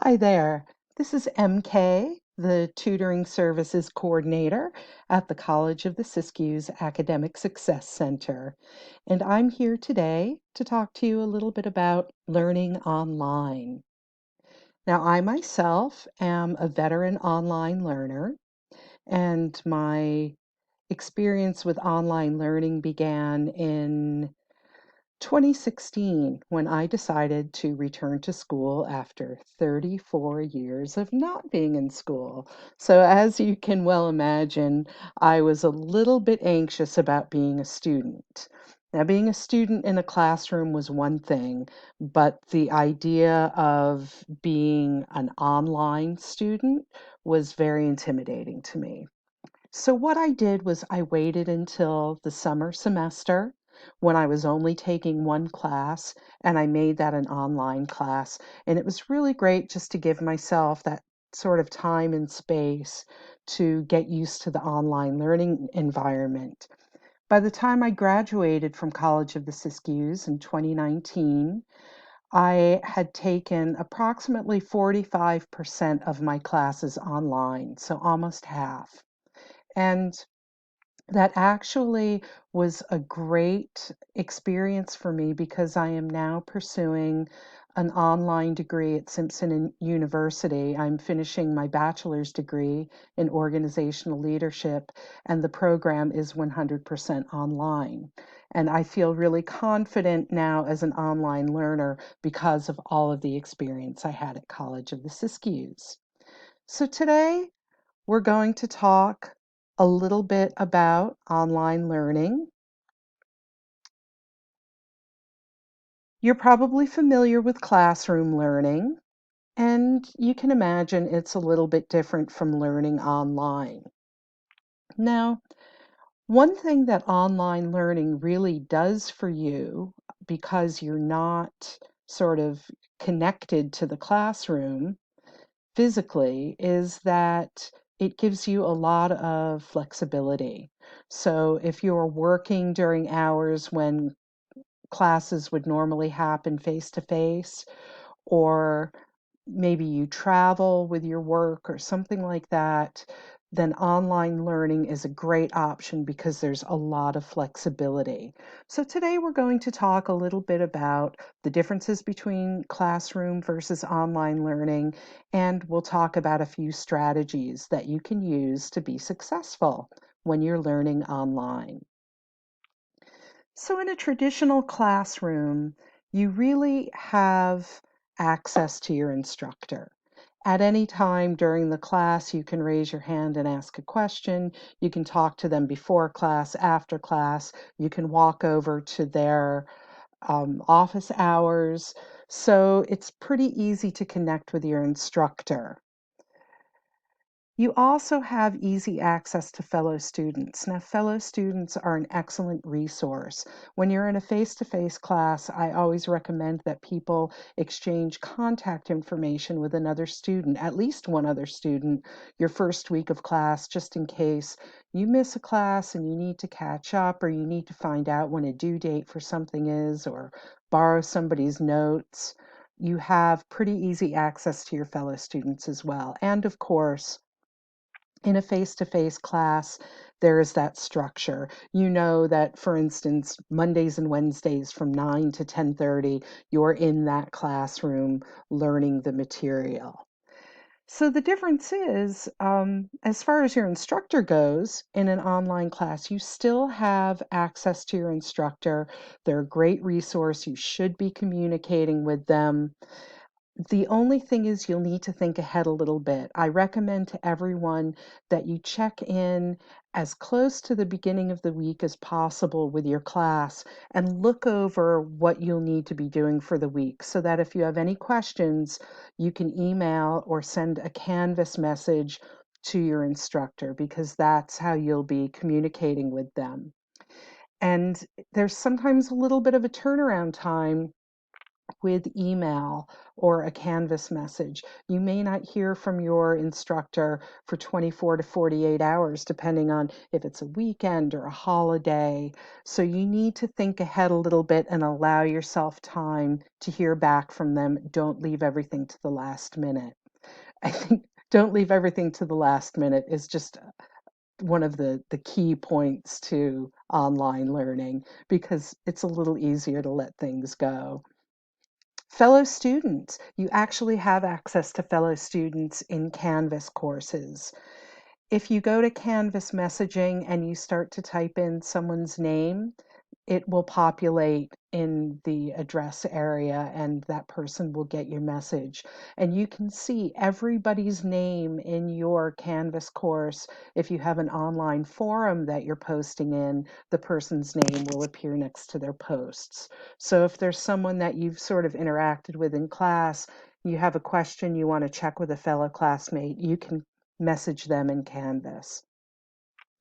Hi there. This is MK, the Tutoring Services Coordinator at the College of the Siskiyous Academic Success Center. And I'm here today to talk to you a little bit about learning online. Now, I myself am a veteran online learner, and my experience with online learning began in 2016 when I decided to return to school after 34 years of not being in school. So, as you can well imagine, I was a little bit anxious about being a student. Now, being a student in a classroom was one thing, but the idea of being an online student was very intimidating to me. So what I did was I waited until the summer semester when I was only taking one class, and I made that an online class. And it was really great just to give myself that sort of time and space to get used to the online learning environment. By the time I graduated from College of the Siskiyous in 2019, I had taken approximately 45% of my classes online, so almost half. And that actually was a great experience for me because I am now pursuing an online degree at University. I'm finishing my bachelor's degree in organizational leadership, and the program is 100% online. And I feel really confident now as an online learner because of all of the experience I had at College of the Siskiyous. So today, we're going to talk a little bit about online learning. You're probably familiar with classroom learning, and you can imagine it's a little bit different from learning online. Now, one thing that online learning really does for you, because you're not sort of connected to the classroom physically, is that it gives you a lot of flexibility. So if you're working during hours when classes would normally happen face to face, or maybe you travel with your work or something like that, then online learning is a great option because there's a lot of flexibility. So today we're going to talk a little bit about the differences between classroom versus online learning, and we'll talk about a few strategies that you can use to be successful when you're learning online. So, in a traditional classroom, you really have access to your instructor. At any time during the class, you can raise your hand and ask a question. You can talk to them before class, after class. You can walk over to their office hours. So, it's pretty easy to connect with your instructor. You also have easy access to fellow students. Now, fellow students are an excellent resource. When you're in a face-to-face class, I always recommend that people exchange contact information with another student, at least one other student, your first week of class, just in case you miss a class and you need to catch up, or you need to find out when a due date for something is, or borrow somebody's notes. You have pretty easy access to your fellow students as well. And of course, in a face-to-face class, there is that structure. You know that, for instance, Mondays and Wednesdays from 9 to 10:30, you're in that classroom learning the material. So the difference is, as far as your instructor goes, in an online class, you still have access to your instructor. They're a great resource. You should be communicating with them. The only thing is you'll need to think ahead a little bit. I recommend to everyone that you check in as close to the beginning of the week as possible with your class and look over what you'll need to be doing for the week so that if you have any questions, you can email or send a Canvas message to your instructor, because that's how you'll be communicating with them. And there's sometimes a little bit of a turnaround time with email or a Canvas message. You may not hear from your instructor for 24 to 48 hours, depending on if it's a weekend or a holiday. So you need to think ahead a little bit and allow yourself time to hear back from them. Don't leave everything to the last minute. I think don't leave everything to the last minute is just one of the key points to online learning because it's a little easier to let things go. Fellow students, you actually have access to fellow students in Canvas courses. If you go to Canvas messaging and you start to type in someone's name, it will populate in the address area and that person will get your message. And you can see everybody's name in your Canvas course. If you have an online forum that you're posting in, the person's name will appear next to their posts. So if there's someone that you've sort of interacted with in class, you have a question you want to check with a fellow classmate, you can message them in Canvas.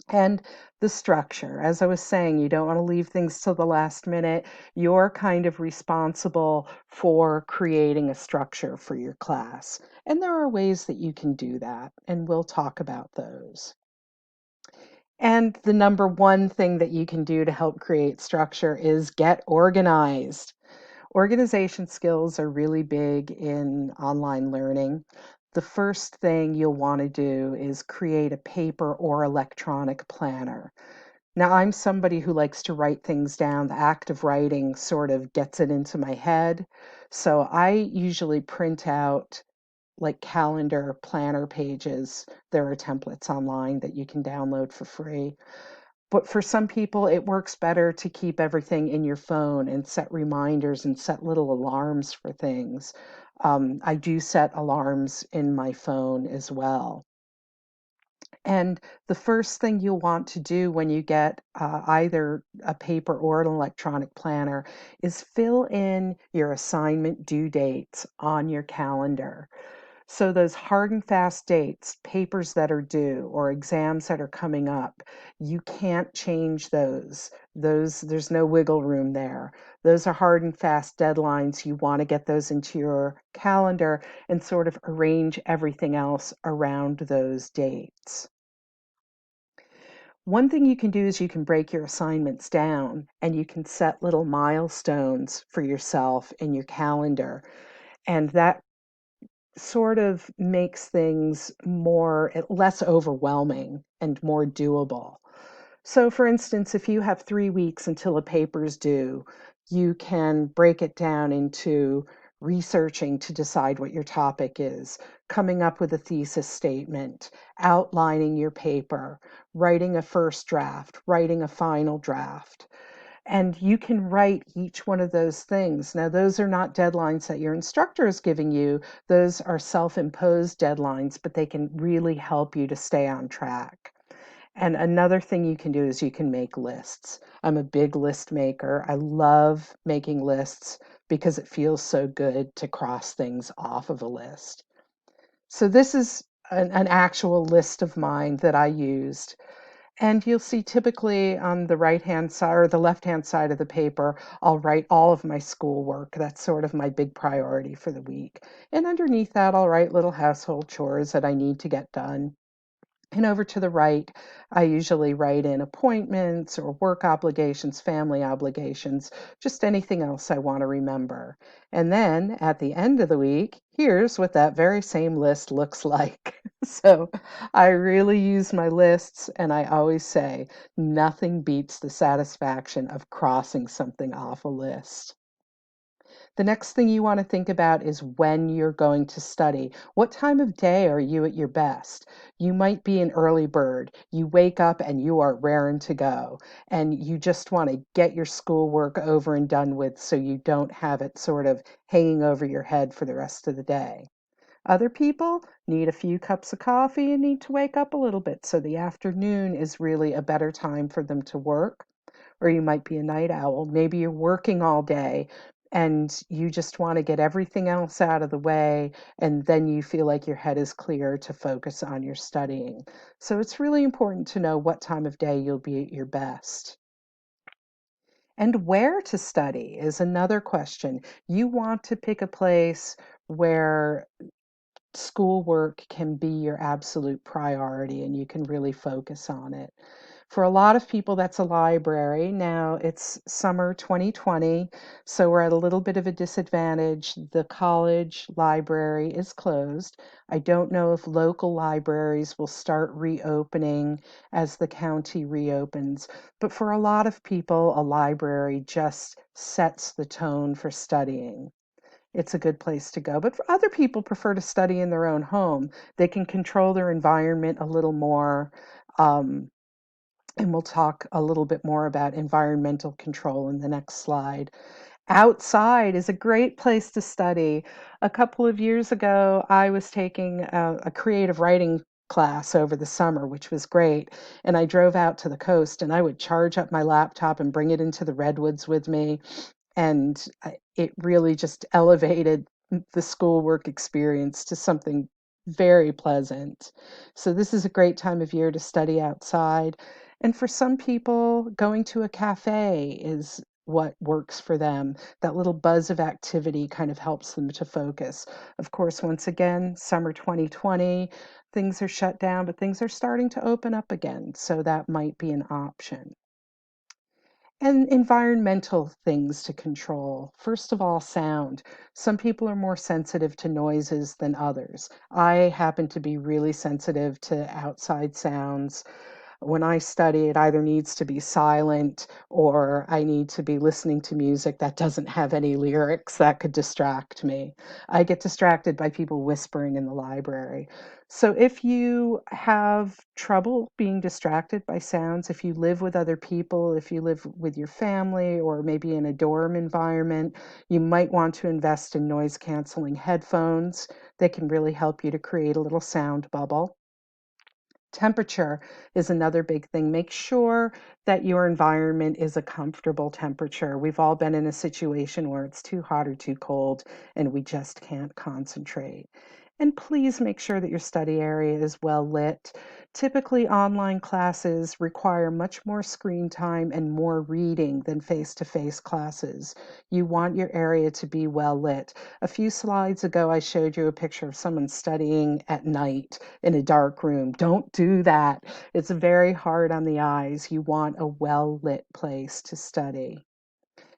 And the structure, as I was saying, you don't want to leave things till the last minute. You're kind of responsible for creating a structure for your class. And there are ways that you can do that, and we'll talk about those. And the number one thing that you can do to help create structure is get organized. Organization skills are really big in online learning. The first thing you'll want to do is create a paper or electronic planner. Now, I'm somebody who likes to write things down. The act of writing sort of gets it into my head. So I usually print out like calendar planner pages. There are templates online that you can download for free. But for some people, it works better to keep everything in your phone and set reminders and set little alarms for things. I do set alarms in my phone as well. And the first thing you'll want to do when you get either a paper or an electronic planner is fill in your assignment due dates on your calendar. So those hard and fast dates, papers that are due or exams that are coming up, you can't change those. There's no wiggle room there. Those are hard and fast deadlines. You want to get those into your calendar and sort of arrange everything else around those dates. One thing you can do is you can break your assignments down and you can set little milestones for yourself in your calendar. And that sort of makes things less overwhelming and more doable. So, for instance, if you have 3 weeks until a paper's due, you can break it down into researching to decide what your topic is, coming up with a thesis statement, outlining your paper, writing a first draft, writing a final draft. And you can write each one of those things. Now, those are not deadlines that your instructor is giving you, those are self imposed deadlines, but they can really help you to stay on track. And another thing you can do is you can make lists. I'm a big list maker. I love making lists because it feels so good to cross things off of a list. So, this is an actual list of mine that I used. And you'll see typically on the right-hand side or the left-hand side of the paper, I'll write all of my schoolwork. That's sort of my big priority for the week. And underneath that, I'll write little household chores that I need to get done. And over to the right, I usually write in appointments or work obligations, family obligations, just anything else I want to remember. And then at the end of the week, here's what that very same list looks like. So I really use my lists, and I always say nothing beats the satisfaction of crossing something off a list. The next thing you want to think about is when you're going to study. What time of day are you at your best? You might be an early bird. You wake up and you are raring to go, and you just want to get your schoolwork over and done with so you don't have it sort of hanging over your head for the rest of the day. Other people need a few cups of coffee and need to wake up a little bit, so the afternoon is really a better time for them to work. Or you might be a night owl. Maybe you're working all day and you just want to get everything else out of the way, and then you feel like your head is clear to focus on your studying. So it's really important to know what time of day you'll be at your best. And where to study is another question. You want to pick a place where schoolwork can be your absolute priority and you can really focus on it. For a lot of people, that's a library. Now it's summer 2020, so we're at a little bit of a disadvantage. The college library is closed. I don't know if local libraries will start reopening as the county reopens, but for a lot of people, a library just sets the tone for studying. It's a good place to go. But for other people prefer to study in their own home. They can control their environment a little more. Um, and we'll talk a little bit more about environmental control in the next slide. Outside is a great place to study. A couple of years ago, I was taking a creative writing class over the summer, which was great. And I drove out to the coast and I would charge up my laptop and bring it into the redwoods with me. And it really just elevated the schoolwork experience to something very pleasant. So this is a great time of year to study outside. And for some people, going to a cafe is what works for them. That little buzz of activity kind of helps them to focus. Of course, once again, summer 2020, things are shut down, but things are starting to open up again. So that might be an option. And environmental things to control. First of all, sound. Some people are more sensitive to noises than others. I happen to be really sensitive to outside sounds. When I study, it either needs to be silent or I need to be listening to music that doesn't have any lyrics that could distract me. I get distracted by people whispering in the library. So if you have trouble being distracted by sounds, if you live with other people, if you live with your family or maybe in a dorm environment, you might want to invest in noise canceling headphones. They can really help you to create a little sound bubble. Temperature is another big thing. Make sure that your environment is a comfortable temperature. We've all been in a situation where it's too hot or too cold and we just can't concentrate. And please make sure that your study area is well lit. Typically, online classes require much more screen time and more reading than face-to-face classes. You want your area to be well lit. A few slides ago, I showed you a picture of someone studying at night in a dark room. Don't do that. It's very hard on the eyes. You want a well lit place to study.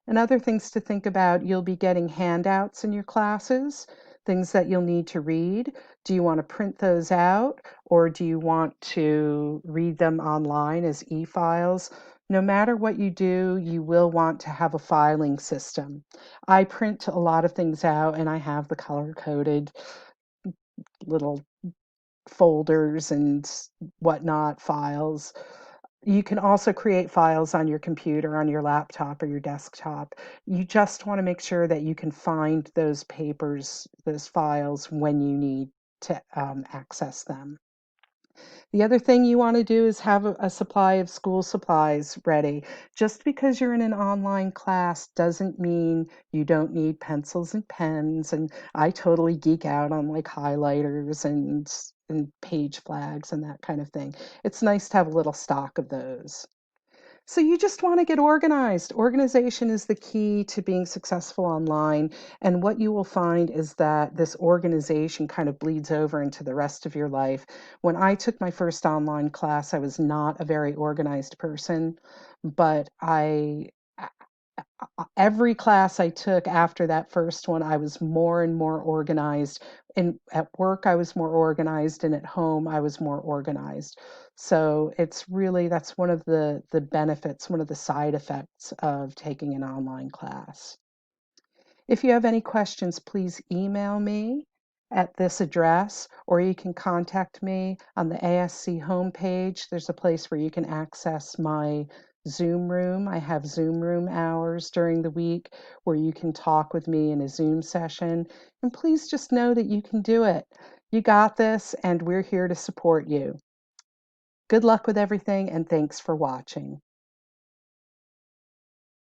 And other things to think about, you'll be getting handouts in your classes, things that you'll need to read. Do you want to print those out or do you want to read them online as e-files? No matter what you do, you will want to have a filing system. I print a lot of things out and I have the color-coded little folders and whatnot files. You can also create files on your computer, on your laptop, or your desktop. You just want to make sure that you can find those papers, those files when you need to access them. The other thing you want to do is have a supply of school supplies ready. Just because you're in an online class doesn't mean you don't need pencils and pens. And I totally geek out on like highlighters and page flags and that kind of thing. It's nice to have a little stock of those. So you just want to get organized. Organization is the key to being successful online. And what you will find is that this organization kind of bleeds over into the rest of your life. When I took my first online class, I was not a very organized person, but every class I took after that first one, I was more and more organized. And at work, I was more organized, and at home, I was more organized. So it's really that's one of the benefits, one of the side effects of taking an online class. If you have any questions, please email me at this address, or you can contact me on the ASC homepage. There's a place where you can access my Zoom room. I have Zoom room hours during the week where you can talk with me in a Zoom session. And please just know that you can do it. You got this, and we're here to support you. Good luck with everything, and thanks for watching.